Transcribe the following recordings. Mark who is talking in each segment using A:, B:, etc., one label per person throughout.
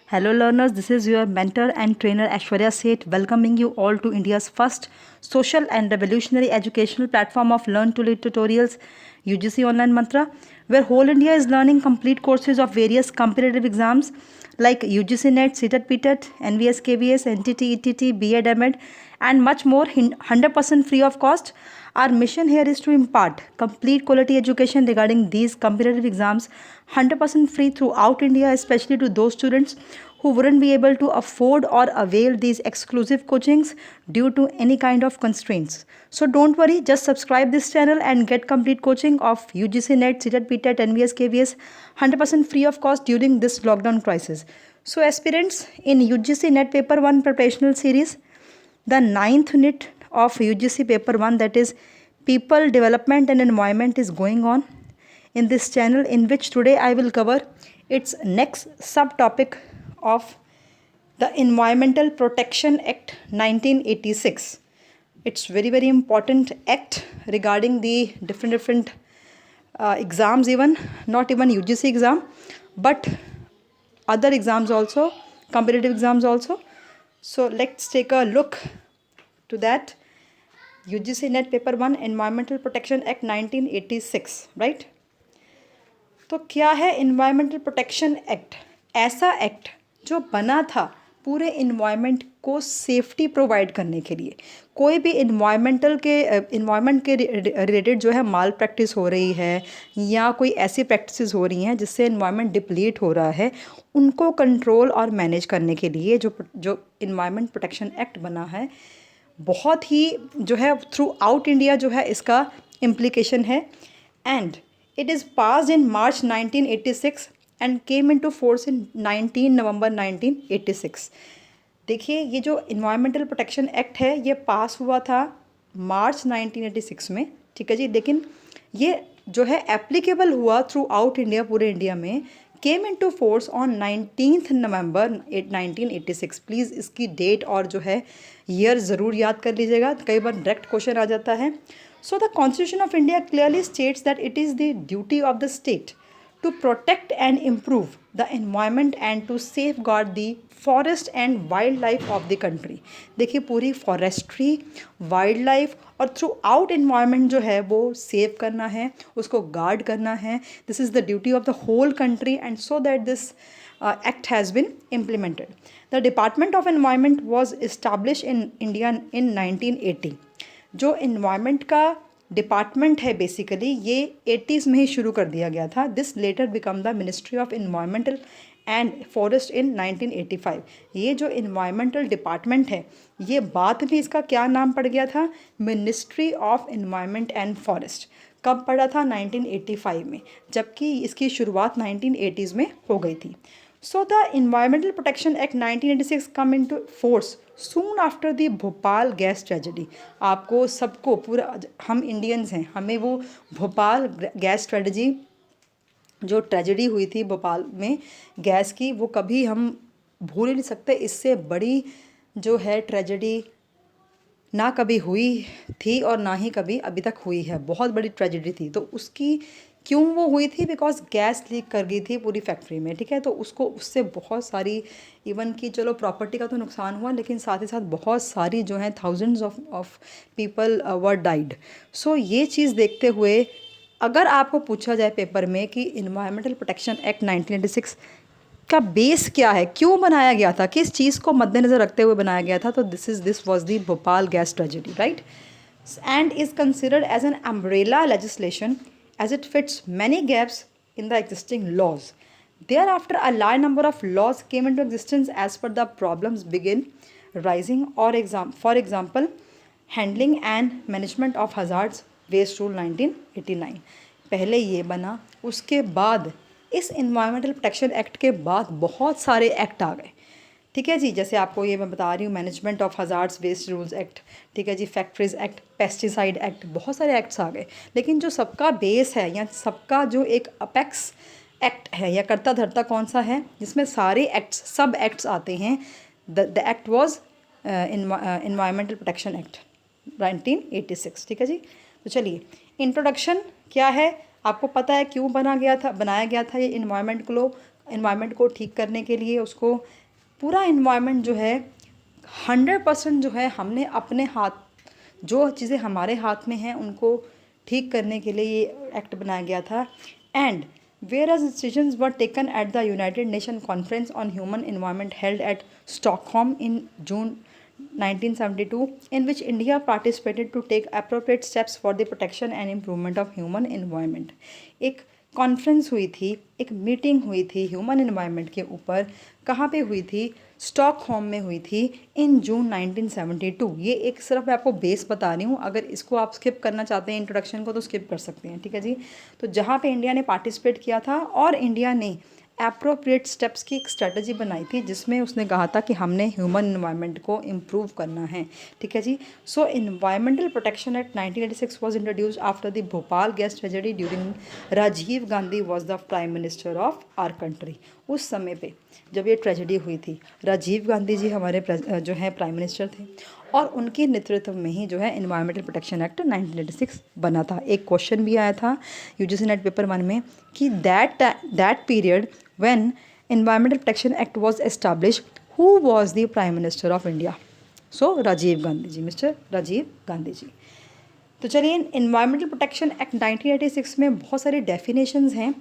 A: Hello learners, this is your mentor and trainer Aishwarya Seth welcoming you all to India's first social and revolutionary educational platform of Learn to Lead tutorials, UGC Online Mantra, where whole India is learning complete courses of various competitive exams like UGC NET, CTET, PTET, NVS, KVS, NTT, ETT, B.Ed, M.Ed and much more 100% free of cost. Our mission here is to impart complete quality education regarding these competitive exams 100% free throughout India, especially to those students who wouldn't be able to afford or avail these exclusive coachings due to any kind of constraints. So don't worry, just subscribe this channel and get complete coaching of UGC NET, CTET, PTET, NVS, KVS 100% free of cost during this lockdown crisis. So aspirants, in UGC NET Paper 1 preparational series, the 9th unit of UGC Paper 1, that is People, Development and Environment, is going on in this channel, in which today I will cover its next subtopic of the Environmental Protection Act 1986. It's very important act regarding the different exams, even not even UGC exam, but other exams also, competitive exams also. So let's take a look to that. UGC NET Paper 1 Environmental Protection Act 1986, right. तो क्या है environmental protection act? ऐसा act जो बना था पूरे environment को safety provide करने के लिए। कोई भी इन्वायरमेंट के रिलेटेड जो है माल प्रैक्टिस हो रही है या कोई ऐसी प्रैक्टिसेस हो रही हैं जिससे इन्वायरमेंट डिप्लीट हो रहा है, उनको कंट्रोल और मैनेज करने के लिए जो इन्वायरमेंट प्रोटेक्शन एक्ट बना है, बहुत ही जो है थ्रू आउट इंडिया जो है इसका इम्प्लीकेशन है। And it is passed in March 1986 and came into force in 19 November 1986। देखिए, ये जो इन्वायरमेंटल प्रोटेक्शन एक्ट है ये पास हुआ था मार्च 1986 में, ठीक है जी। लेकिन ये जो है एप्लीकेबल हुआ थ्रू आउट इंडिया, पूरे इंडिया में, came into force on 19 November 1986। Please इसकी डेट और जो है ईयर ज़रूर याद कर लीजिएगा, कई बार डायरेक्ट क्वेश्चन आ जाता है। So the constitution of India clearly states that it is the duty of the state to protect and improve the environment and to safeguard the forest and wildlife of the country। देखिए, पूरी forestry, wild life और through out environment जो है वो save करना है, उसको guard करना है। This is the duty of the whole country and so that this act has been implemented. The Department of Environment was established in India in 1980। जो इन्वायरमेंट का डिपार्टमेंट है बेसिकली ये 80s में ही शुरू कर दिया गया था। This letter become the ministry of environmental and forest इन 1985। ये जो इन्वायरमेंटल डिपार्टमेंट है ये बाद में इसका क्या नाम पड़ गया था? Ministry of environment and forest. कब पड़ा था? 1985 में, जबकि इसकी शुरुआत 1980s में हो गई थी। So the Environmental Protection Act 1986 come into force soon after the Bhopal gas tragedy. आपको सबको, पूरा हम इंडियंस हैं, हमें वो भोपाल गैस ट्रेजेडी, जो ट्रेजेडी हुई थी भोपाल में गैस की, वो कभी हम भूल ही नहीं सकते। इससे बड़ी जो है ट्रेजेडी ना कभी हुई थी और ना ही कभी अभी तक हुई है। बहुत बड़ी ट्रेजेडी थी। तो उसकी क्यों वो हुई थी? बिकॉज गैस लीक कर गई थी पूरी फैक्ट्री में, ठीक है। तो उससे बहुत सारी, इवन की चलो प्रॉपर्टी का तो नुकसान हुआ, लेकिन साथ ही साथ बहुत सारी जो हैं thousands of people were died. So ये चीज़ देखते हुए अगर आपको पूछा जाए पेपर में कि इन्वायरमेंटल प्रोटेक्शन एक्ट 1986 का बेस क्या है, क्यों बनाया गया था, किस चीज़ को मद्देनज़र रखते हुए बनाया गया था, तो this was the Bhopal gas tragedy, right. And is considered as an umbrella legislation as it fits many gaps in the existing laws. Thereafter, a large number of laws came into existence as per the problems began rising, for example, handling and management of hazards waste rule 1989। पहले ये बना, उसके बाद इस environmental protection act के बाद बहुत सारे एक्ट आ गए, ठीक है जी। जैसे आपको ये मैं बता रही हूँ, management of hazardous waste rules act, ठीक है जी, फैक्ट्रीज एक्ट, पेस्टिसाइड एक्ट, बहुत सारे एक्ट्स आ गए। लेकिन जो सबका बेस है या सबका जो एक अपेक्स एक्ट है या करता धरता कौन सा है जिसमें सारे एक्ट्स, सब एक्ट्स आते हैं, the act was environmental protection act 1986, ठीक है जी। तो चलिए, इंट्रोडक्शन क्या है, आपको पता है क्यों बनाया गया था ये इन्वायरमेंट को इन्वायरमेंट को ठीक करने के लिए, उसको पूरा इन्वायरमेंट जो है 100% जो है हमने अपने हाथ, जो चीज़ें हमारे हाथ में हैं उनको ठीक करने के लिए ये एक्ट बनाया गया था। And whereas decisions were taken at the United Nations Conference on Human Environment held at Stockholm in June 1972, in which India participated to take appropriate steps for the protection and improvement of human environment. एक conference हुई थी, एक meeting हुई थी human environment के ऊपर। कहाँ पे हुई थी? स्टॉकहोम में हुई थी इन जून 1972। ये एक सिर्फ मैं आपको बेस बता रही हूँ, अगर इसको आप स्किप करना चाहते हैं इंट्रोडक्शन को तो स्किप कर सकते हैं, ठीक है जी। तो जहाँ पे इंडिया ने पार्टिसिपेट किया था और इंडिया ने एप्रोप्रिएट स्टेप्स की एक स्ट्रेटजी बनाई थी जिसमें उसने कहा था कि हमने ह्यूमन एनवायरनमेंट को इम्प्रूव करना है, ठीक है जी। So environmental protection act 1986 was introduced after the Bhopal gas tragedy during Rajiv Gandhi was the prime minister of our country. उस समय पे जब ये ट्रेजेडी हुई थी, राजीव गांधी जी हमारे जो है प्राइम मिनिस्टर थे और उनके नेतृत्व में ही जो है इन्वायरमेंटल प्रोटेक्शन एक्ट 1986 बना था। एक क्वेश्चन भी आया था यूजीसी नेट पेपर 1 में कि that period when environmental protection act was established, who was the prime minister of India? So Rajiv Gandhi ji, mister Rajiv Gandhi ji. तो चलिए, इन्वायरमेंटल प्रोटेक्शन एक्ट 1986 में बहुत सारी डेफिनेशंस हैं,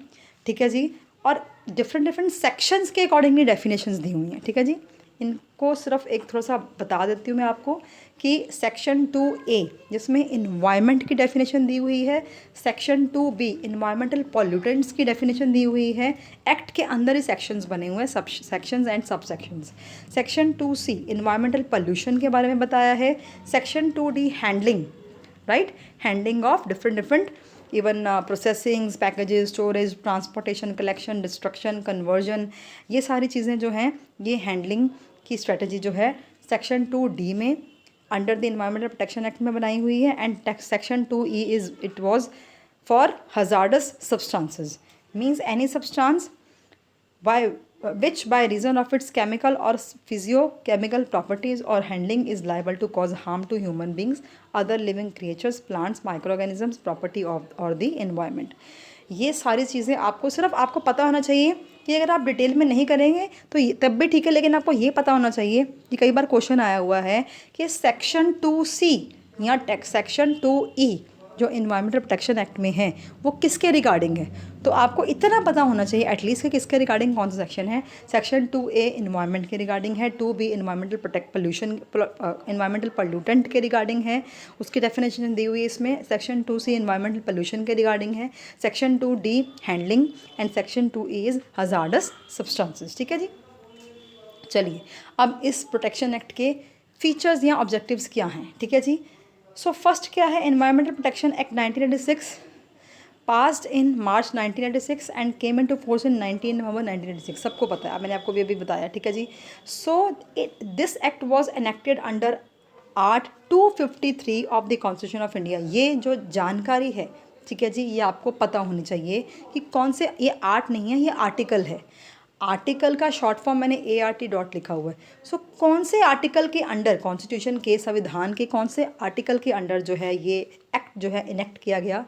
A: ठीक है जी, और डिफरेंट सेक्शंस के अकॉर्डिंगली डेफिनेशंस दी हुई हैं, ठीक है जी। इनको सिर्फ एक थोड़ा सा बता देती हूँ मैं आपको कि सेक्शन 2A जिसमें इन्वायरमेंट की डेफिनेशन दी हुई है, सेक्शन 2B इन्वायरमेंटल पॉल्यूटेंट्स की डेफिनेशन दी हुई है। एक्ट के अंदर ही सेक्शंस बने हुए हैं, sub sections and sub sections. Section 2C environmental pollution के बारे में बताया है। Section 2D handling, right, handling of different even processings, packages, storage, transportation, collection, destruction, conversion, ये सारी चीज़ें जो हैं ये हैंडलिंग की स्ट्रेटजी जो है सेक्शन 2D में under the environmental protection act में बनाई हुई है। And section 2E it was for hazardous substances, means any substance which by reason of its chemical or physiochemical properties or handling is liable to cause harm to human beings, other living creatures, plants, microorganisms, property of or the environment. ये सारी चीज़ें आपको सिर्फ आपको पता होना चाहिए कि अगर आप डिटेल में नहीं करेंगे तो तब भी ठीक है, लेकिन आपको ये पता होना चाहिए कि कई बार क्वेश्चन आया हुआ है कि सेक्शन 2C या सेक्शन 2E जो इन्वायरमेंटल प्रोटेक्शन एक्ट में है वो किसके रिगार्डिंग है। तो आपको इतना पता होना चाहिए एटलीस्ट कि किसके रिगार्डिंग कौन सा सेक्शन है। सेक्शन 2A इन्वायरमेंट के रिगार्डिंग है, 2B इन्वायरमेंटल इन्वायरमेंटल पोल्यूटेंट के रिगार्डिंग है, उसकी डेफिनेशन दी हुई है इसमें। सेक्शन 2C इन्वायरमेंटल पोल्यूशन के रिगार्डिंग है, section 2D handling, and section 2E is hazardous substances, ठीक है जी। चलिए, अब इस प्रोटेक्शन एक्ट के फीचर्स या ऑब्जेक्टिव्स क्या हैं, ठीक है जी। सो फर्स्ट क्या है, environmental protection act 1986 passed in March 1986 and came in to force in 19 November 1986। सबको पता है, मैंने आपको भी अभी बताया, ठीक है जी। So this act was enacted under art 253 of the constitution of India. ये जो जानकारी है, ठीक है जी, ये आपको पता होनी चाहिए कि कौन से, ये आर्ट नहीं है, ये आर्टिकल है। आर्टिकल का शॉर्ट फॉर्म मैंने ART डॉट लिखा हुआ है। सो कौन से आर्टिकल के अंडर, कॉन्स्टिट्यूशन के, संविधान के कौन से आर्टिकल के अंडर जो है ये एक्ट जो है इनेक्ट किया गया,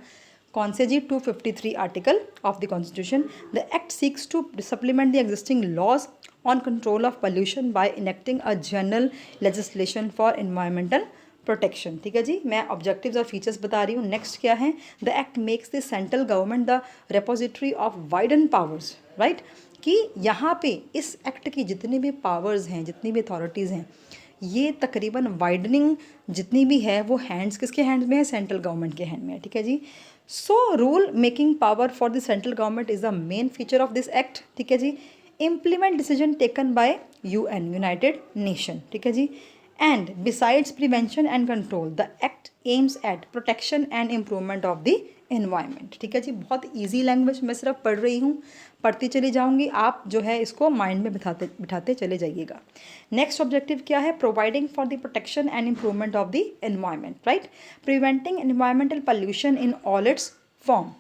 A: कौन से जी? 253 article of the constitution. The act seeks to supplement the existing laws on control of pollution by enacting a general legislation for environmental protection, ठीक है जी। मैं ऑब्जेक्टिव्स और फीचर्स बता रही हूँ। नेक्स्ट क्या है, the act makes the central government the repository of widen powers, right, कि यहाँ पे इस एक्ट की जितनी भी पावर्स हैं, जितनी भी अथॉरिटीज़ हैं, ये तकरीबन वाइडनिंग जितनी भी है वो हैंड्स किसके हैंड्स में है? सेंट्रल गवर्नमेंट के हैंड में है, ठीक है जी। So rule making power for the central government is the main feature of this act, ठीक है जी। Implement decision taken by UN United Nation, ठीक है जी। And besides prevention and control the act aims at protection and improvement of the environment, ठीक है जी। बहुत easy language मैं सिर्फ पढ़ रही हूँ, पढ़ती चली जाऊँगी, आप जो है इसको माइंड में बिठाते चले जाइएगा। नेक्स्ट ऑब्जेक्टिव क्या है, providing for the protection and improvement of the environment, right, preventing environmental pollution in all its form,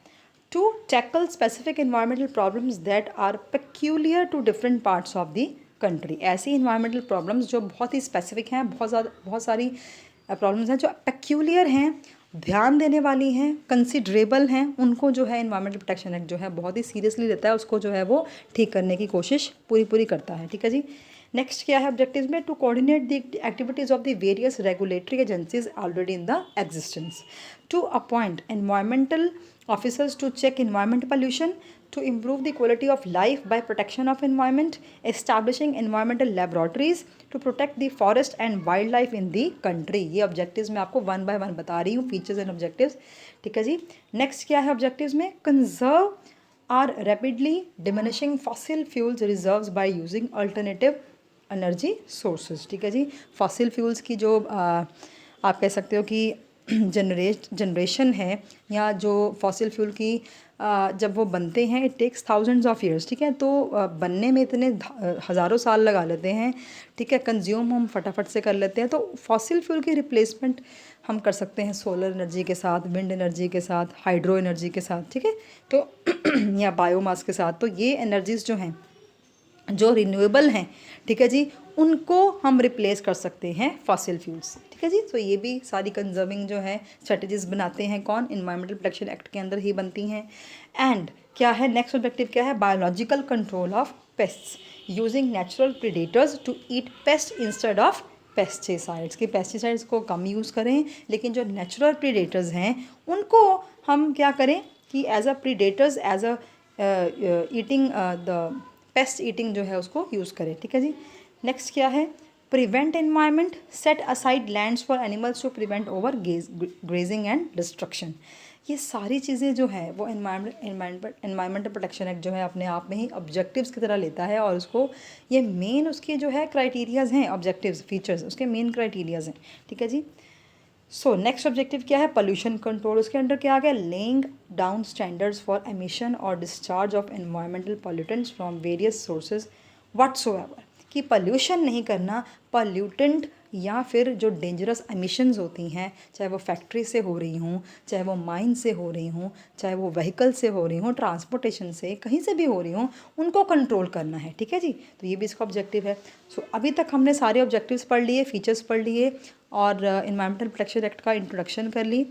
A: to tackle specific environmental problems that are peculiar to different parts of the country. ऐसी environmental problems जो बहुत ही specific हैं, बहुत सारी problems हैं जो peculiar हैं ध्यान देने वाली हैं, कंसिडरेबल हैं, उनको जो है इन्वायरमेंटल प्रोटेक्शन एक्ट जो है बहुत ही सीरियसली लेता है, उसको जो है वो ठीक करने की कोशिश पूरी करता है। ठीक है जी। नेक्स्ट क्या है ऑब्जेक्टिव्स में? To coordinate the activities of the various regulatory agencies already in the existence, to appoint environmental officers to check environment pollution, to improve the quality of life by protection of environment, establishing environmental laboratories to protect the forest and wildlife in the country। ये objectives मैं आपको one by one बता रही हूँ, features and objectives। ठीक है जी। next क्या है objectives में? conserve are rapidly diminishing fossil fuels reserves by using alternative energy sources। ठीक है जी। fossil fuels की जो आप कह सकते हो कि जनरेशन है, या जो फॉसिल फ्यूल की जब वो बनते हैं it takes thousands of years. ठीक है, तो बनने में इतने हज़ारों साल लगा लेते हैं। ठीक है, कंज्यूम हम फटाफट से कर लेते हैं। तो फॉसिल फ्यूल की रिप्लेसमेंट हम कर सकते हैं सोलर एनर्जी के साथ, विंड एनर्जी के साथ, हाइड्रो एनर्जी के साथ। ठीक है, तो या बायोमास के साथ। तो ये एनर्जीज़ जो हैं जो रिन्यूएबल हैं, ठीक है जी, उनको हम रिप्लेस कर सकते हैं फॉसिल फ्यूल्स से। ठीक है जी। तो ये भी सारी कंजर्विंग जो है स्ट्रेटजीज बनाते हैं कौन? इन्वायरमेंटल प्रोटेक्शन एक्ट के अंदर ही बनती हैं। एंड क्या है नेक्स्ट ऑब्जेक्टिव? क्या है? Biological control of pests using natural predators to eat pest instead of pesticides. कि पेस्टिसाइड्स को कम यूज़ करें, लेकिन जो नेचुरल प्रीडेटर्स हैं उनको हम क्या करें कि as a predators, as a eating the pest eating जो है उसको यूज़ करें। ठीक है जी। नेक्स्ट क्या है? Prevent environment, set aside lands for animals to prevent over grazing and destruction. ये सारी चीज़ें जो है वो एनवायरमेंटल प्रोटेक्शन एक्ट जो है अपने आप में ही ऑब्जेक्टिव्स की तरह लेता है, और उसको ये मेन उसके जो है क्राइटेरियाज़ हैं, ऑब्जेक्टिव्स फीचर्स उसके मेन क्राइटेरियाज़ हैं। ठीक है जी। सो नेक्स्ट ऑब्जेक्टिव क्या है? Pollution control. उसके अंडर क्या आ गया? Laying down standards for emission और discharge of environmental pollutants from various sources whatsoever. कि पोल्यूशन नहीं करना, पॉल्यूटेंट या फिर जो डेंजरस एमिशंस होती हैं, चाहे वो फैक्ट्री से हो रही हों, चाहे वो माइन से हो रही हों, चाहे वो व्हीकल से हो रही हों, ट्रांसपोर्टेशन से, कहीं से भी हो रही हों, उनको कंट्रोल करना है। ठीक है जी। तो ये भी इसका ऑब्जेक्टिव है। सो अभी तक हमने सारे ऑब्जेक्टिव्स पढ़ लिए, फीचर्स पढ़ लिए, और इन्वायरमेंटल प्रोटेक्शन एक्ट का इंट्रोडक्शन कर ली।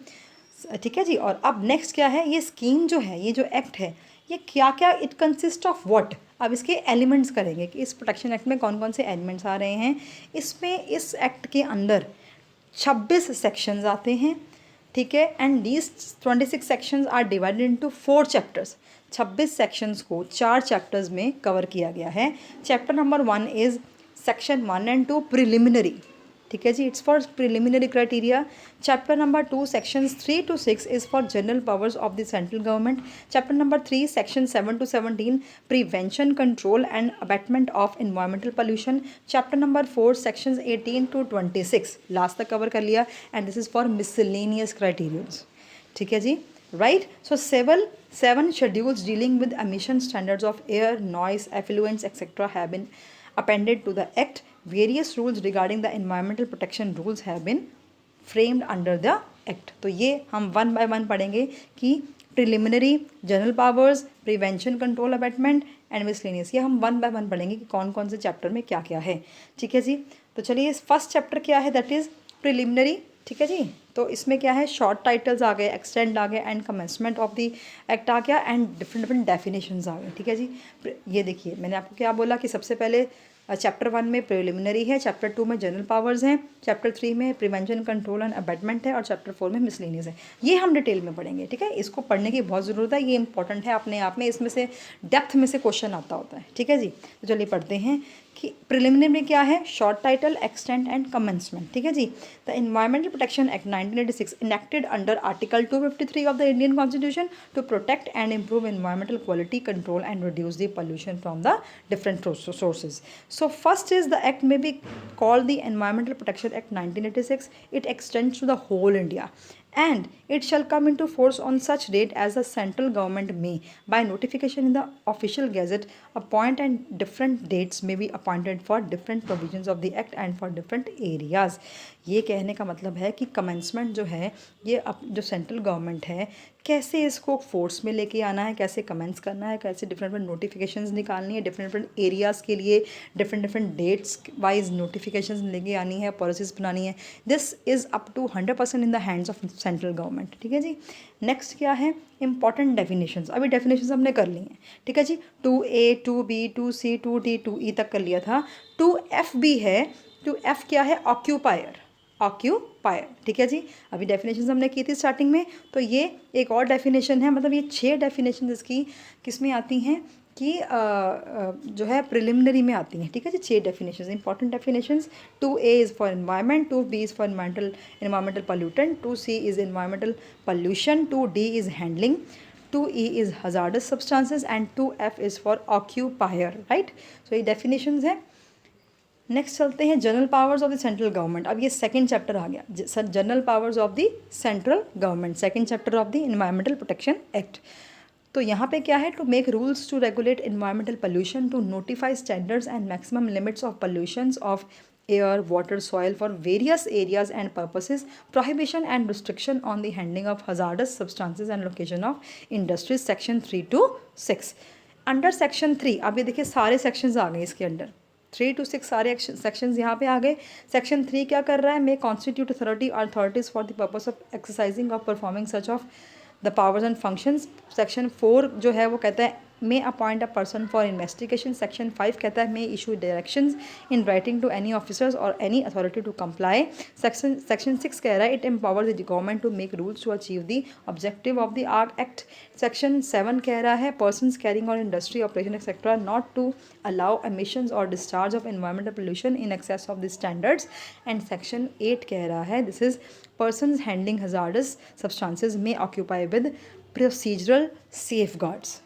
A: ठीक है जी। और अब नेक्स्ट क्या है? ये स्कीम जो है, ये जो एक्ट है, ये क्या क्या, इट कंसिस्ट ऑफ व्हाट। अब इसके एलिमेंट्स करेंगे कि इस प्रोटेक्शन एक्ट में कौन कौन से एलिमेंट्स आ रहे हैं। इसमें इस एक्ट के अंदर 26 सेक्शंस आते हैं। ठीक है, and these 26 sections are divided into 4 chapters. 26 sections को 4 चैप्टर्स में कवर किया गया है। Chapter number 1 is section 1 and 2 preliminary. ठीक है जी, it's for preliminary criteria. Chapter number 2 sections 3 to 6 is for general powers of the central government. Chapter number 3 section 7 to 17 prevention, control and abatement of environmental pollution. Chapter number 4 sections 18 to 26 last तक cover कर लिया, and this is for miscellaneous criterions. ठीक है जी, right. So seven schedules dealing with emission standards of air, noise, effluents, etc. have been appended to the act. Various rules regarding the environmental protection rules have been framed under the act। तो ये हम one by one पढ़ेंगे कि preliminary, general powers, prevention, control, abatement and miscellaneous, ये हम one by one पढ़ेंगे कि कौन कौन से चैप्टर में क्या क्या है। ठीक है जी। तो चलिए, फर्स्ट चैप्टर क्या है? That is preliminary. ठीक है जी। तो इसमें क्या है? शॉर्ट टाइटल्स आ गए, एक्सटेंड आ गए, and commencement of the act आ गया, एंड डिफरेंट डेफिनेशंस आ गए। ठीक है जी। ये देखिए, मैंने आपको क्या बोला कि सबसे पहले चैप्टर 1 में प्रिलिमिनरी है, चैप्टर 2 में जनरल पावर्स हैं, चैप्टर 3 में प्रिवेंशन, कंट्रोल एंड अबैटमेंट है, और चैप्टर 4 में मिसलेनियस है। ये हम डिटेल में पढ़ेंगे। ठीक है, इसको पढ़ने की बहुत ज़रूरत है, ये इंपॉर्टेंट है अपने आप में, इसमें से डेप्थ में से क्वेश्चन आता होता है। ठीक है जी। तो चलिए पढ़ते हैं कि प्रिलिमिनरी में क्या है। Short title, extend and commencement. ठीक है जी। The environmental protection act 1986 enacted under article 253 of the Indian constitution to protect and improve environmental quality, control and reduce the pollution from the different sources. So first is the act may be called the Environmental Protection Act 1986. It extends to the whole India, and it shall come into force on such date as the central government may, by notification in the official gazette, appoint, and different dates may be appointed for different provisions of the act and for different areas। ये कहने का मतलब है कि commencement जो है, ये जो सेंट्रल गवर्नमेंट है, कैसे इसको फोर्स में लेके आना है, कैसे कमेंट्स करना है, कैसे डिफरेंट डिफरेंट नोटिफिकेशंस निकालनी है, डिफरेंट डिफरेंट एरियाज़ के लिए different different dates wise notifications लेके आनी है, पॉलिसीज़ बनानी है। This is up to 100% in the hands of central government. ठीक है जी। नेक्स्ट क्या है, इंपॉर्टेंट डेफिनेशंस। अभी डेफिनेशंस हमने कर ली हैं। ठीक है जी। 2A 2B 2C 2D 2E तक कर लिया था। 2F भी है। 2F क्या है, ऑक्यूपायर। ऑक्यूपायर। ठीक है जी। अभी डेफिनेशन हमने की थी स्टार्टिंग में, तो ये एक और डेफिनेशन है। मतलब ये 6 डेफिनेशन इसकी किस में आती हैं कि जो है प्रिलिमिनरी में आती हैं। ठीक है जी। 6 definition important definitions. 2A is for environment, 2B is for environmental pollutant, 2C is environmental pollution, 2D is handling, 2E is hazardous substances and 2F is for occupier. Right. So ये definitions हैं। Next चलते हैं general powers of the central government. अब ये second chapter आ गया, general powers of the central government, second chapter of the environmental protection act. तो यहाँ पे क्या है, to make rules to regulate environmental pollution, to notify standards and maximum limits of pollutions of air, water, soil for various areas and purposes, prohibition and restriction on the handling of hazardous substances and location of industries, section 3 to 6। Under section 3, अब ये देखिए सारे sections आ गए इसके under, 3 to 6 सारे sections यहाँ पे आ गए। सेक्शन 3 क्या कर रहा है, may constitute authorities for the purpose of exercising और performing such of the powers and functions. Section 4 जो है वो कहता है may appoint a person for investigation। Section 5 कहता है may issue directions in writing to any officers or any authority to comply। Section 6 कह रहा है it empowers the government to make rules to achieve the objective of the act। Section 7 कह रहा है persons carrying on industry operation etc not to allow emissions or discharge of environmental pollution in excess of the standards। and section 8 कह रहा है this is persons handling hazardous substances may occupy with procedural safeguards।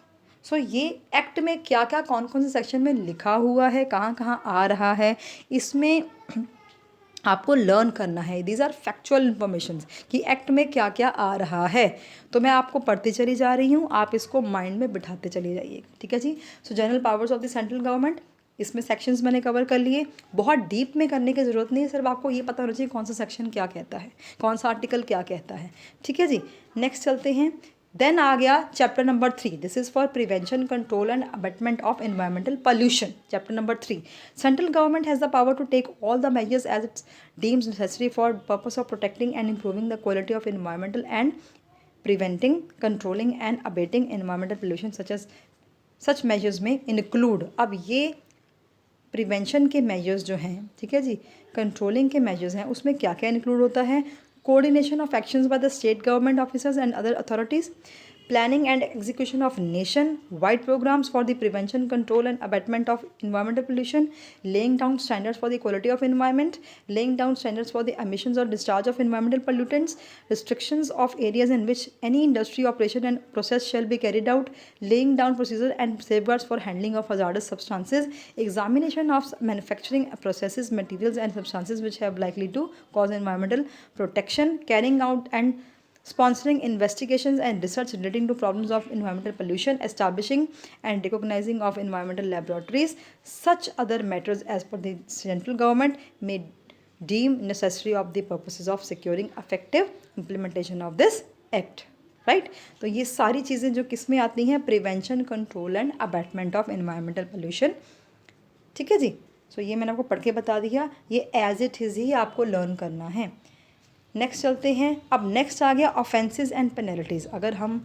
A: सो ये act में क्या क्या कौन कौन से सेक्शन में लिखा हुआ है, कहाँ कहाँ आ रहा है, इसमें आपको लर्न करना है। दीज आर फैक्चुअल इन्फॉर्मेशन कि एक्ट में क्या क्या आ रहा है। तो मैं आपको पढ़ती चली जा रही हूँ, आप इसको माइंड में बिठाते चली जाइएगा। ठीक है जी। So general powers of the central government, इसमें सेक्शंस मैंने कवर कर लिए। बहुत डीप में करने की ज़रूरत नहीं है, सिर्फ आपको ये पता होना चाहिए कौन सा सेक्शन क्या कहता है, कौन सा आर्टिकल क्या कहता है। ठीक है जी। नेक्स्ट चलते हैं। देन आ गया chapter number 3, this is for prevention control and abatement of environmental pollution. Chapter number 3, central government has the power to take all the measures as its deems necessary for purpose of protecting and improving the quality of environmental and preventing controlling and abating environmental pollution such measures में include. अब ये prevention के measures जो हैं, ठीक है जी, controlling के measures हैं, उसमें क्या क्या इंक्लूड होता है, coordination of actions by the state government officers and other authorities, planning and execution of nation-wide programs for the prevention, control and abatement of environmental pollution, laying down standards for the quality of environment, laying down standards for the emissions or discharge of environmental pollutants, restrictions of areas in which any industry operation and process shall be carried out, laying down procedures and safeguards for handling of hazardous substances, examination of manufacturing processes, materials and substances which have likely to cause environmental protection, carrying out and sponsoring investigations and research relating to problems of environmental pollution, establishing and recognizing of environmental laboratories, such other matters as per the central government may deem necessary of the purposes of securing effective implementation of this act। Right. तो ये सारी चीज़ें जो किस में आती हैं, prevention, control and abatement of environmental pollution. ठीक है जी। सो ये मैंने आपको पढ़ के बता दिया, ये एज इट इज़ ही आपको लर्न करना है। नेक्स्ट चलते हैं। अब नेक्स्ट आ गया ऑफेंसेस एंड पेनल्टीज़। अगर हम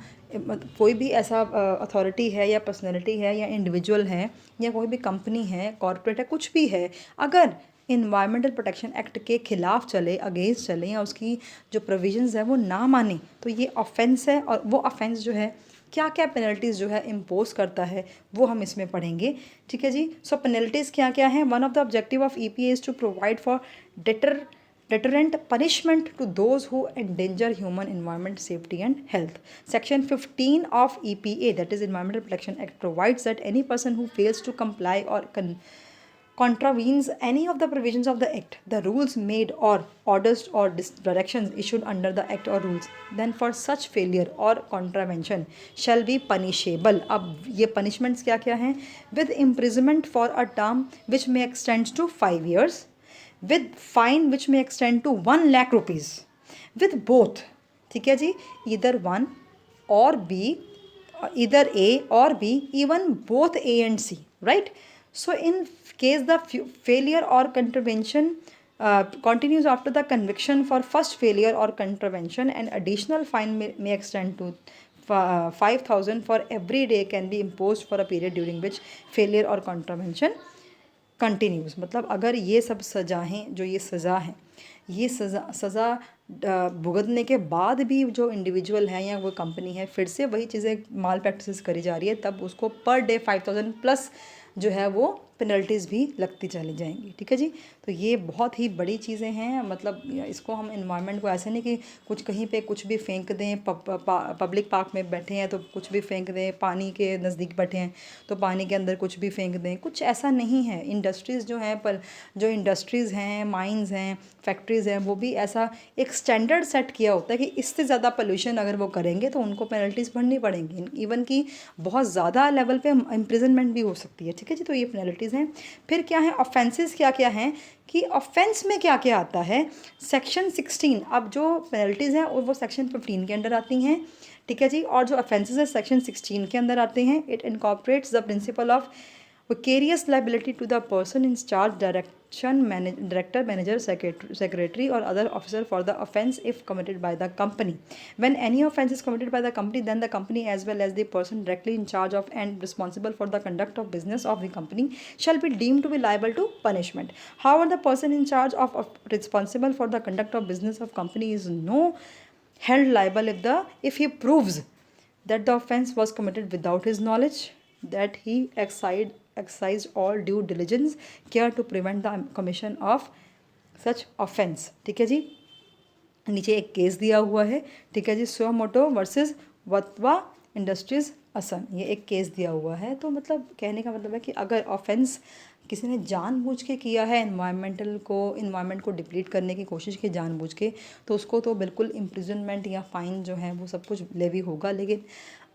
A: कोई भी ऐसा अथॉरिटी है या पर्सनैलिटी है या इंडिविजुअल है या कोई भी कंपनी है, कॉरपोरेट है, कुछ भी है, अगर इन्वायरमेंटल प्रोटेक्शन एक्ट के ख़िलाफ़ चले, अगेंस्ट चले या उसकी जो प्रोविजंस है वो ना माने, तो ये ऑफेंस है। और वो ऑफेंस जो है क्या क्या पेनल्टीज़ जो है इम्पोज करता है वो हम इसमें पढ़ेंगे। ठीक है जी। सो पेनल्टीज़ क्या क्या हैं। One of the objective of EPA is to provide for deterrent punishment to those who endanger human environment safety and health। Section 15 of EPA, that is Environmental Protection Act, provides that any person who fails to comply or contravenes any of the provisions of the act, the rules made or orders or directions issued under the act or rules, then for such failure or contravention shall be punishable। अब ये punishments क्या क्या हैं, with imprisonment for a term which may extend to 5 years, with fine which may extend to 1 lakh rupees, with both। ठीक है जी, either 1 or B, either A or B, even both A and C, right? So in case the failure or contravention continues after the conviction for first failure or contravention, an additional fine may extend to 5,000 for every day can be imposed for a period during which failure or contravention continuous. मतलब अगर ये सब सज़ाएँ जो ये सज़ा है, ये सज़ा भुगतने के बाद भी जो इंडिविजुअल है या वो कंपनी है फिर से वही चीज़ें माल प्रैक्टिस करी जा रही है, तब उसको पर डे 5,000 प्लस जो है वो पेनल्टीज़ भी लगती चली जाएंगी। ठीक है जी। तो ये बहुत ही बड़ी चीज़ें हैं। मतलब इसको हम इन्वायरमेंट को ऐसे नहीं कि कुछ कहीं पे कुछ भी फेंक दें, पब्लिक पार्क में बैठे हैं तो कुछ भी फेंक दें, पानी के नज़दीक बैठे हैं तो पानी के अंदर कुछ भी फेंक दें, कुछ ऐसा नहीं है। इंडस्ट्रीज़ जो हैं, पर जो इंडस्ट्रीज़ हैं, माइंस हैं, फैक्ट्रीज़ हैं, वो भी ऐसा एक स्टैंडर्ड सेट किया होता है कि इससे ज़्यादा पोल्यूशन अगर वो करेंगे तो उनको पेनल्टीज़ भरनी पड़ेंगी, इवन कि बहुत ज़्यादा लेवल पे इम्प्रिजनमेंट भी हो सकती है। ठीक है जी। तो ये पेनल्टीज़ हैं। फिर क्या है, ऑफेंसेस क्या क्या हैं कि ऑफेंस में क्या क्या आता है। सेक्शन 16, अब जो पेनल्टीज़ हैं वो सेक्शन 15 के अंडर आती हैं। ठीक है जी। और जो ऑफेंसेस है सेक्शन 16 के अंदर आते हैं। It incorporates the principle of vicarious liability to the person in charge, director, manager, secretary or other officer for the offence if committed by the company. When any offence is committed by the company, then the company as well as the person directly in charge of and responsible for the conduct of business of the company shall be deemed to be liable to punishment. However, the person in charge of responsible for the conduct of business of company is no held liable if he proves that the offence was committed without his knowledge, that he exercised all due diligence care to prevent the commission of such offence। ठीक है जी। नीचे एक case दिया हुआ है। ठीक है जी, suo motu versus वत्वा industries Assam, ये एक केस दिया हुआ है। तो मतलब कहने का मतलब है कि अगर ऑफेंस किसी ने जानबूझ के किया है, इन्वायरमेंट को डिप्लीट करने की कोशिश की जानबूझ के, तो उसको तो बिल्कुल इम्प्रिजनमेंट या फ़ाइन जो है वो सब कुछ लेवी होगा। लेकिन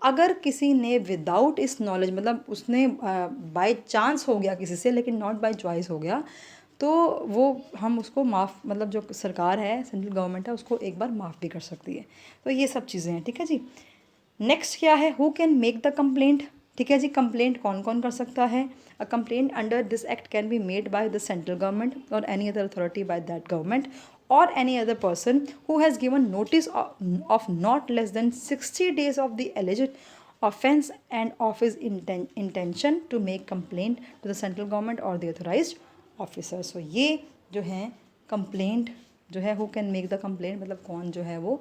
A: अगर किसी ने विदाउट इस नॉलेज, मतलब उसने बाय चांस हो गया किसी से लेकिन नॉट बाय चॉइस हो गया, तो वो हम उसको माफ़, मतलब जो सरकार है, सेंट्रल गवर्नमेंट है, उसको एक बार माफ़ भी कर सकती है। तो ये सब चीज़ें हैं। ठीक है जी। नेक्स्ट क्या है, who can make the complaint. ठीक है जी। कंप्लेंट कौन कौन कर सकता है। A complaint under this act can be made by the central government और any other authority by that government or any other person who has given notice of not less than 60 days of the alleged offence and of his intention to make complaint to the central government or the authorized officer। So ये जो है complaint जो है, who can make the complaint, मतलब कौन जो है वो,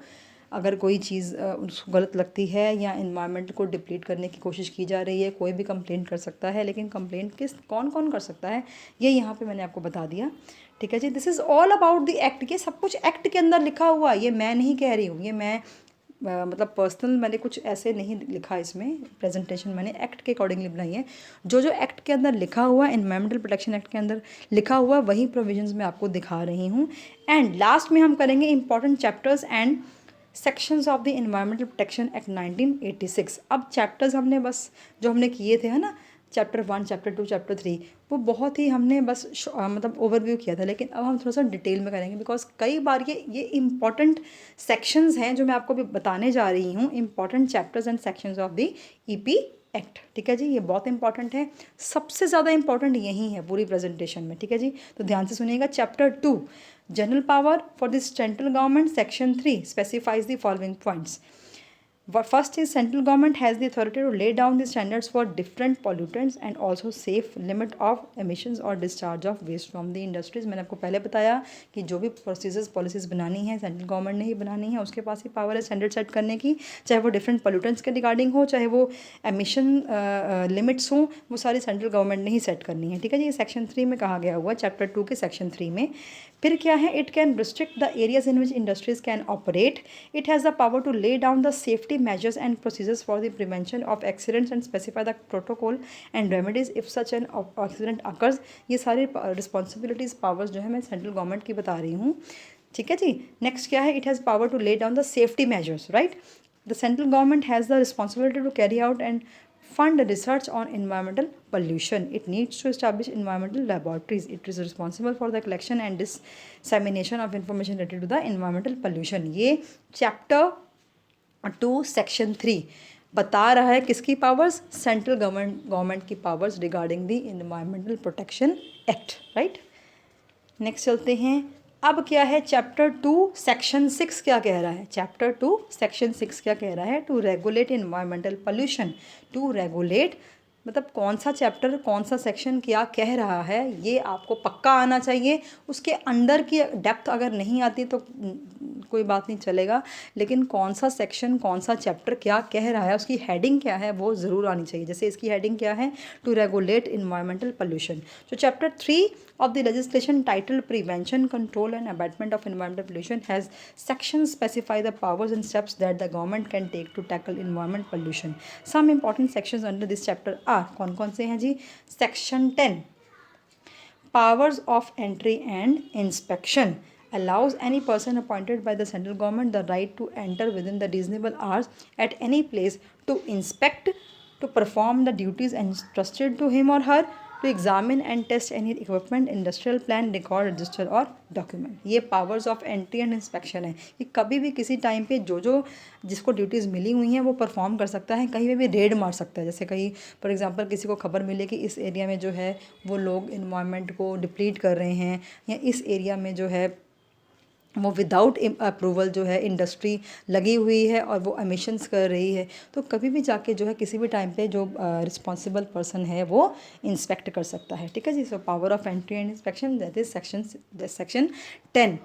A: अगर कोई चीज़ उसको गलत लगती है या इन्वायरमेंट को डिप्लीट करने की कोशिश की जा रही है, कोई भी कंप्लेंट कर सकता है। लेकिन कंप्लेंट कौन कौन कर सकता है, ये यहाँ पे मैंने आपको बता दिया। ठीक है जी। This is all about the act. ये सब कुछ एक्ट के अंदर लिखा हुआ है, ये मैं नहीं कह रही हूँ, ये मैं मतलब पर्सनल मैंने कुछ ऐसे नहीं लिखा इसमें, प्रेजेंटेशन मैंने एक्ट के अकॉर्डिंगली बनाई है। जो जो एक्ट के अंदर लिखा हुआ है, एनवायरमेंटल प्रोटेक्शन एक्ट के अंदर लिखा हुआ है, वही प्रोविजंस मैं आपको दिखा रही हूँ। एंड लास्ट में हम करेंगे important chapters and sections of the environmental protection act 1986। अब चैप्टर्स हमने बस जो हमने किए थे, है ना, चैप्टर 1, चैप्टर 2, चैप्टर 3, वो बहुत ही हमने बस मतलब ओवरव्यू किया था। लेकिन अब हम थोड़ा सा डिटेल में करेंगे, बिकॉज कई बार ये इंपॉर्टेंट सेक्शंस हैं जो मैं आपको अभी बताने जा रही हूँ, important chapters and sections of the EP act. ठीक है जी। ये बहुत इंपॉर्टेंट है, सबसे ज़्यादा इंपॉर्टेंट यही है पूरी प्रेजेंटेशन में। ठीक है जी। तो ध्यान से सुनिएगा। Chapter 2, general power for the central government, section 3 specifies the following points. First is central government has the authority to lay down the standards for different pollutants and also safe limit of emissions or discharge of waste from the industries। मैंने आपको पहले बताया कि जो भी procedures policies बनानी है central government ने ही बनानी है, उसके पास ही पावर है स्टैंडर्ड सेट करने की, चाहे वो डिफरेंट पोल्यूटेंट्स के रिगार्डिंग हो, चाहे वो एमिशन लिमिट्स हों, वो सारी सेंट्रल गवर्नमेंट ने ही सेट करनी है। ठीक है जी। ये सेक्शन 3 में कहा गया हुआ, चैप्टर 2 के सेक्शन 3 में। फिर क्या है, it can restrict the areas in which industries can operate. It has the power to lay down the safety measures and procedures for the prevention of accidents and specify the protocol and remedies if such an accident occurs। ये सारी responsibilities powers जो है मैं central government की बता रही हूँ। ठीक है जी। नेक्स्ट क्या है, it has power to lay down the safety measures, right. The central government has the responsibility to carry out and fund research on environmental pollution. It needs to establish environmental laboratories. It is responsible for the collection and dissemination of information related to the environmental pollution। ये chapter two section 3 बता रहा है किसकी powers, central government की powers regarding the environmental protection act, right. Next चलते हैं, अब क्या है चैप्टर 2 सेक्शन 6 क्या कह रहा है, चैप्टर 2 सेक्शन 6 क्या कह रहा है, to regulate environmental pollution, to regulate मतलब कौन सा चैप्टर कौन सा सेक्शन क्या कह रहा है ये आपको पक्का आना चाहिए। उसके अंदर की डेप्थ अगर नहीं आती तो कोई बात नहीं चलेगा, लेकिन कौन सा सेक्शन कौन सा चैप्टर क्या कह रहा है, उसकी हेडिंग क्या है वो ज़रूर आनी चाहिए। जैसे इसकी हेडिंग क्या है, टू रेगुलेट इन्वायरमेंटल पोल्यूशन। तो chapter 3 of the legislation titled Prevention, Control and Abatement of Environmental Pollution has sections specify the powers and steps that the government can take to tackle environment pollution. Some important sections under this chapter are कौन से हैं जी, section 10 powers of entry and inspection allows any person appointed by the central government the right to enter within the reasonable hours at any place to inspect, to perform the duties entrusted to him or her, to examine and test any equipment, industrial plan, record, register और document। ये powers of entry and inspection है, ये कभी भी किसी time पे जो जिसको ड्यूटीज़ मिली हुई हैं वो परफॉर्म कर सकता है, कहीं पे भी रेड मार सकता है। जैसे कहीं फॉर एग्जांपल किसी को खबर मिले कि इस एरिया में जो है वो लोग इन्वायरमेंट को डिप्लीट कर रहे हैं, या इस एरिया में जो है वो विदाउट अप्रूवल जो है इंडस्ट्री लगी हुई है और वो एमिशंस कर रही है, तो कभी भी जाके जो है किसी भी टाइम पे जो रिस्पॉन्सिबल पर्सन है वो इंस्पेक्ट कर सकता है, ठीक है जी। So power of entry and inspection that is section 10,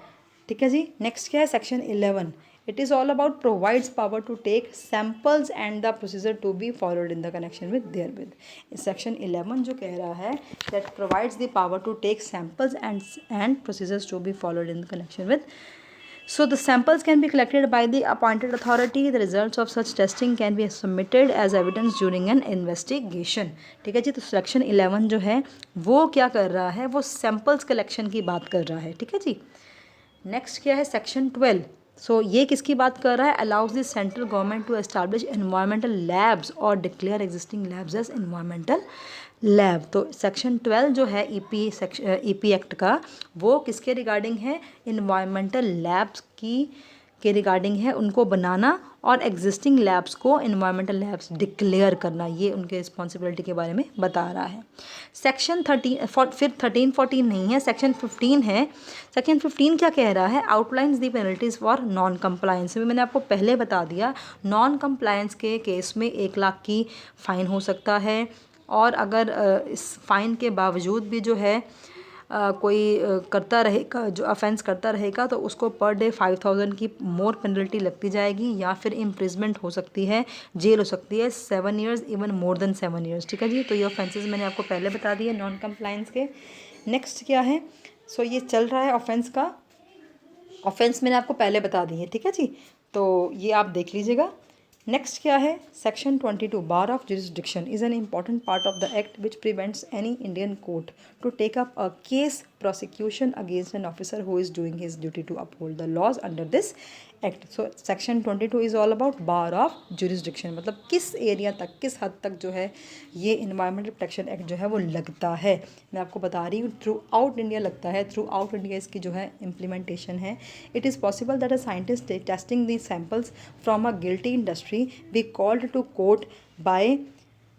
A: ठीक है जी। नेक्स्ट क्या है section 11, it is all about provides power to take samples and the procedure to be followed in the connection with there with. Section 11 जो कह रहा है that provides the power to take samples and procedures to be followed in the connection with. So the samples can be collected by the appointed authority. The results of such testing can be submitted as evidence during an investigation, ठीक है जी। तो section 11 जो है वो क्या कर रहा है, वो सैम्पल्स कलेक्शन की बात कर रहा है, ठीक है जी। नेक्स्ट क्या है सेक्शन 12, सो ये किसकी बात कर रहा है, allows the central government to establish environmental labs और declare existing labs as environmental lab. तो सेक्शन 12 जो है ईपी एक्ट का वो किसके रिगार्डिंग है, इन्वायरमेंटल लैब्स के रिगार्डिंग है, उनको बनाना और एग्जिस्टिंग लैब्स को इन्वायरमेंटल लैब्स डिक्लेयर करना, ये उनके रिस्पॉन्सिबिलिटी के बारे में बता रहा है। सेक्शन 13 फिर 13-14 नहीं है, सेक्शन 15 है। सेक्शन 15 क्या कह रहा है, outlines the penalties for non compliance. मैंने आपको पहले बता दिया, नॉन कंप्लायंस के केस में 1 लाख की फ़ाइन हो सकता है, और अगर इस फाइन के बावजूद भी जो है कोई करता रहेगा, जो ऑफेंस करता रहेगा, तो उसको पर डे 5000 की मोर पेनल्टी लगती जाएगी, या फिर इम्प्रिजमेंट हो सकती है, जेल हो सकती है 7 years, even more than 7 years, ठीक है जी। तो ये ऑफेंसेस मैंने आपको पहले बता दिए नॉन कंप्लायंस के। नेक्स्ट क्या है, सो ये चल रहा है ऑफेंस का, ऑफेंस मैंने आपको पहले बता दी है, ठीक है जी। तो ये आप देख लीजिएगा। नेक्स्ट क्या है section 22, bar of jurisdiction is an important part of the act which prevents any Indian court to take up a case prosecution against an officer who is doing his duty to uphold the laws under this act. So section 22 is all about bar of jurisdiction, मतलब किस area तक, किस हद तक जो है ये environmental protection act जो है वो लगता है। मैं आपको बता रही हूँ थ्रू आउट इंडिया लगता है, थ्रू आउट इंडिया इसकी जो है इम्प्लीमेंटेशन है। It is possible that a scientist testing the samples from a guilty industry be called to court by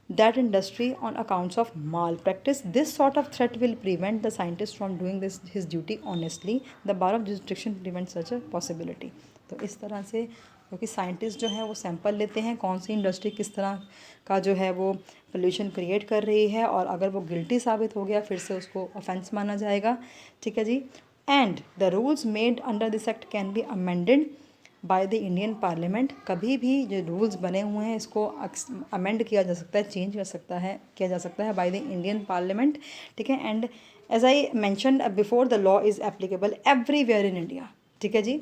A: that industry on accounts of malpractice. This sort of threat will prevent the scientist from doing his duty honestly. The bar of jurisdiction prevents such a possibility. तो इस तरह से क्योंकि scientist जो है वो sample लेते हैं कौन सी इंडस्ट्री किस तरह का जो है वो पोल्यूशन क्रिएट कर रही है, और अगर वो गिल्टी साबित हो गया फिर से उसको ऑफेंस माना जाएगा, ठीक है जी। And the rules made under this act can be amended by the Indian parliament. कभी भी जो रूल्स बने हुए हैं इसको अमेंड किया जा सकता है, चेंज किया जा सकता है बाय द इंडियन पार्लियामेंट, ठीक है। And as I mentioned before, the law is applicable everywhere in India, ठीक है जी।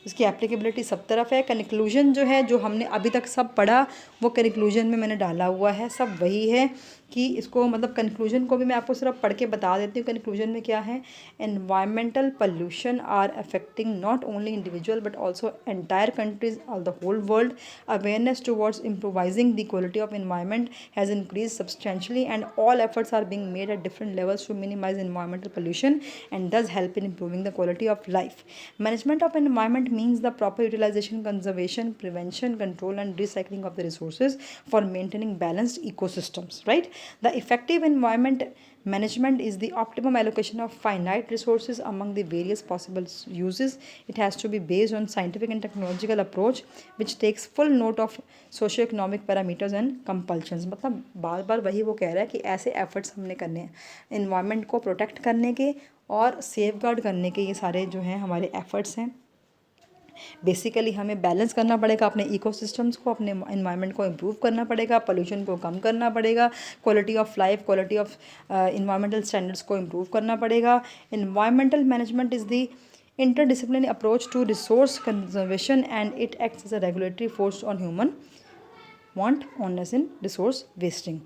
A: इसकी एप्लीकेबिलिटी सब तरफ है। कन्क्लूजन जो है, जो हमने अभी तक सब पढ़ा वो कन्क्लूजन में मैंने डाला हुआ है, सब वही है कि इसको मतलब कन्क्लूजन को भी मैं आपको सिर्फ पढ़ के बता देती हूँ। कन्क्लूजन में क्या है, environmental pollution are affecting not only individual but also entire countries all the whole world. Awareness towards improvising the quality of environment has increase substantially and all efforts are being made at different levels to minimise environmental pollution and does help in improving the quality of life. Management of environment means the proper utilization, conservation, prevention, control and recycling of the resources for maintaining balanced ecosystems, right? The effective environment management is the optimum allocation of finite resources among the various possible uses. It has to be based on scientific and technological approach which takes full note of socio-economic parameters and compulsions. मतलब बार बार वही वो कह रहा है कि ऐसे efforts हमने करने हैं environment को protect करने के और safeguard करने के, ये सारे जो हैं हमारे efforts हैं. बेसिकली हमें बैलेंस करना पड़ेगा अपने इकोसिस्टम्स को, अपने इन्वायरमेंट को इम्प्रूव करना पड़ेगा, पोल्यूशन को कम करना पड़ेगा, quality of life, quality of environmental standards को इम्प्रूव करना पड़ेगा. Environmental management is the interdisciplinary approach to resource conservation and it acts as a regulatory force on human want, onus in resource wasting.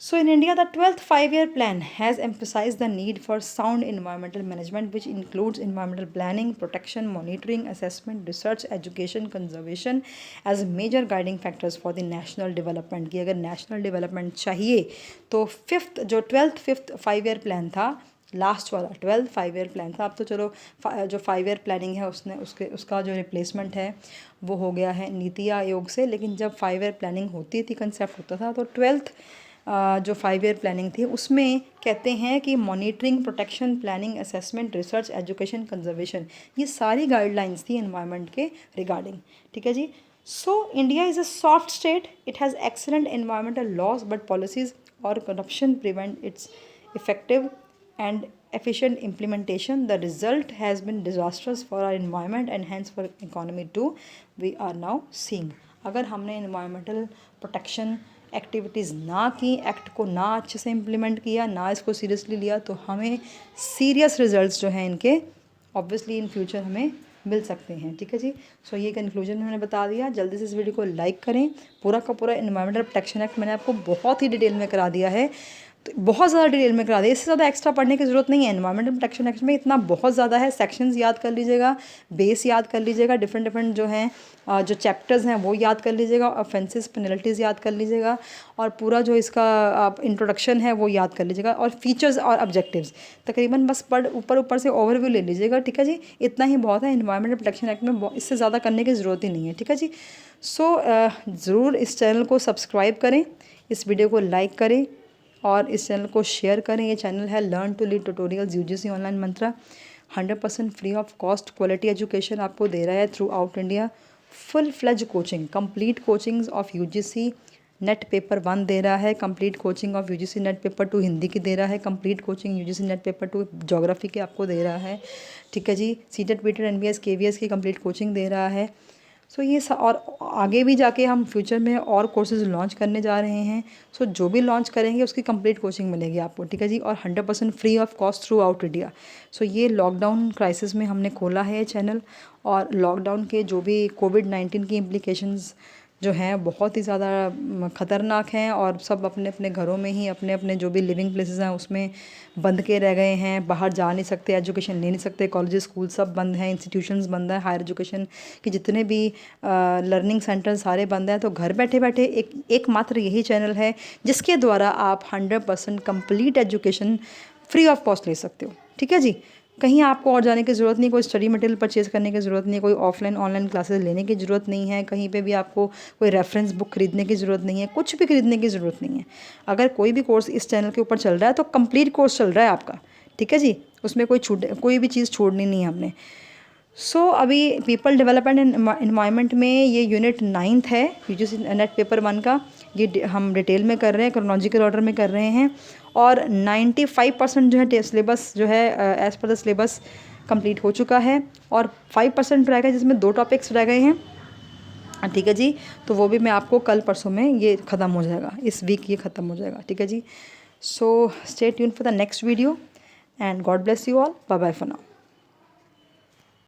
A: So in India, the 12th five-year plan has emphasized the need for sound environmental management, which includes environmental planning, protection, monitoring, assessment, research, education, conservation as major guiding factors for the national development. कि अगर national development चाहिए तो fifth five-year plan था, last वाला 12th five-year plan था. अब तो चलो जो 5-year planning है उसका जो रिप्लेसमेंट है वो हो गया है नीति आयोग से, लेकिन जब 5-year planning होती थी, कंसेप्ट होता था, तो 12th जो 5-year planning थी उसमें कहते हैं कि monitoring, protection, planning, assessment, research, education, conservation, ये सारी गाइडलाइंस थी एनवायरनमेंट के रिगार्डिंग. ठीक है जी. So India is a soft state. It has excellent environmental laws but policies और corruption prevent its effective and efficient implementation. The result has been disastrous for our environment and hence for economy too. We are now seeing, अगर हमने environmental protection activities ना की, act को ना अच्छे से implement किया, ना इसको सीरियसली लिया, तो हमें सीरियस रिजल्ट्स जो हैं इनके ऑब्वियसली इन फ्यूचर हमें मिल सकते हैं. ठीक है जी. सो ये कंक्लूजन मैंने बता दिया. जल्दी से इस वीडियो को लाइक करें. पूरा का पूरा एनवायरमेंटल प्रोटेक्शन एक्ट मैंने आपको बहुत ही डिटेल में करा दिया है, तो बहुत ज़्यादा डिटेल में करा दिया. इससे ज़्यादा एक्स्ट्रा पढ़ने की ज़रूरत नहीं है. एनवायरमेंटल प्रोटेक्शन एक्ट में इतना बहुत ज़्यादा है. सेक्शंस याद कर लीजिएगा, बेस याद कर लीजिएगा, डिफरेंट जो हैं जो चैप्टर्स हैं वो याद कर लीजिएगा, ऑफेंसेस, पेनल्टीज़ याद कर लीजिएगा, और पूरा जो इसका इंट्रोडक्शन है वो याद कर लीजिएगा, और फीचर्स और ऑब्जेक्टिव्स तकरीबन बस ऊपर से ओवरव्यू ले लीजिएगा. ठीक है जी. इतना ही बहुत है एनवायरमेंटल प्रोटेक्शन एक्ट में, इससे ज़्यादा करने की ज़रूरत ही नहीं है. ठीक है जी. सो ज़रूर इस चैनल को सब्सक्राइब करें, इस वीडियो को लाइक करें और इस चैनल को शेयर करें. ये चैनल है learn to lead tutorials UGC online Mantra. 100% free of cost quality education आपको दे रहा है throughout India. Full fledge coaching, complete coachings of UGC NET paper 1 दे रहा है, complete coaching of UGC NET paper 2 Hindi की दे रहा है, complete coaching UGC NET paper 2 geography के आपको दे रहा है. ठीक है जी. सीटेट, बीटेड, एनबीएस, केवीएस की कंप्लीट कोचिंग दे रहा है. सो ये और आगे भी जाके हम फ्यूचर में और कोर्सेज लॉन्च करने जा रहे हैं. सो जो भी लॉन्च करेंगे उसकी कंप्लीट कोचिंग मिलेगी आपको. ठीक है जी. और 100% free of cost throughout India. So ये लॉकडाउन क्राइसिस में हमने खोला है ये चैनल, और लॉकडाउन के जो भी कोविड-19 की इम्प्लीकेशंस जो हैं बहुत ही ज़्यादा ख़तरनाक हैं, और सब अपने अपने घरों में ही अपने अपने जो भी लिविंग प्लेसेस हैं उसमें बंद के रह गए हैं. बाहर जा नहीं सकते, एजुकेशन ले नहीं सकते, कॉलेजेस, स्कूल सब बंद हैं, इंस्टीट्यूशंस बंद हैं, हायर एजुकेशन के जितने भी लर्निंग सेंटर सारे बंद हैं. तो घर बैठे बैठे एकमात्र यही चैनल है जिसके द्वारा आप 100% complete education free of cost ले सकते हो. ठीक है जी. कहीं आपको और जाने की ज़रूरत नहीं, कोई स्टडी मटेरियल परचेज़ करने की ज़रूरत नहीं, कोई ऑफलाइन ऑनलाइन क्लासेस लेने की ज़रूरत नहीं है, कहीं पे भी आपको कोई रेफरेंस बुक खरीदने की ज़रूरत नहीं है, कुछ भी खरीदने की ज़रूरत नहीं है. अगर कोई भी कोर्स इस चैनल के ऊपर चल रहा है तो कंप्लीट कोर्स चल रहा है आपका. ठीक है जी. उसमें कोई भी चीज़ छोड़नी नहीं है हमने. सो अभी पीपल डेवलपमेंट एंड एनवायरनमेंट में ये यूनिट 9th है यूजीसी नेट पेपर 1 का. ये हम डिटेल में कर रहे हैं, क्रोनोलॉजिकल ऑर्डर में कर रहे हैं, और 95% जो है सिलेबस जो है as per the syllabus complete हो चुका है, और 5% रह गए जिसमें 2 टॉपिक्स रह गए हैं. ठीक है जी. तो वो भी मैं आपको कल परसों में ये ख़त्म हो जाएगा, इस वीक ये ख़त्म हो जाएगा. ठीक है जी. So stay tune for the next video and God bless you all. Bye bye for now.